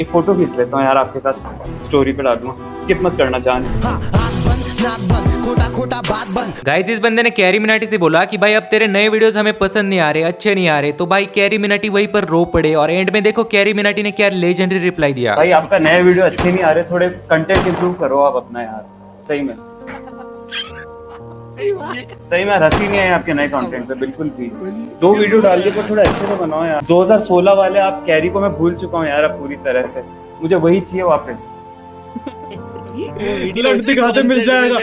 एक फोटो खींच लेता हूँ यार आपके साथ, स्टोरी पे डालूंगा, स्किप मत करना चांद। गाइस इस बंदे ने कैरी मिनाटी से बोला कि भाई अब तेरे नए वीडियोस हमें पसंद नहीं आ रहे, अच्छे नहीं आ रहे। तो भाई कैरी मिनाटी वहीं पर रो पड़े और एंड में देखो कैरी मिनाटी ने क्या लेजेंडरी रिप्लाई दिया। भाई आपका नए वीडियो अच्छे नहीं आ रहे, थोड़े कंटेंट इंप्रूव करो आप अपना यार, सही में हंसी नहीं है आपके नए कंटेंट पे बिल्कुल भी। 2 वीडियो डाल के तो थोड़े अच्छे से बनाओ यार। 2016 वाले आप कैरी को मैं भूल चुका हूँ यार अब पूरी तरह से, मुझे वही चाहिए वापस। लड़ दिखाते मिल जाएगा।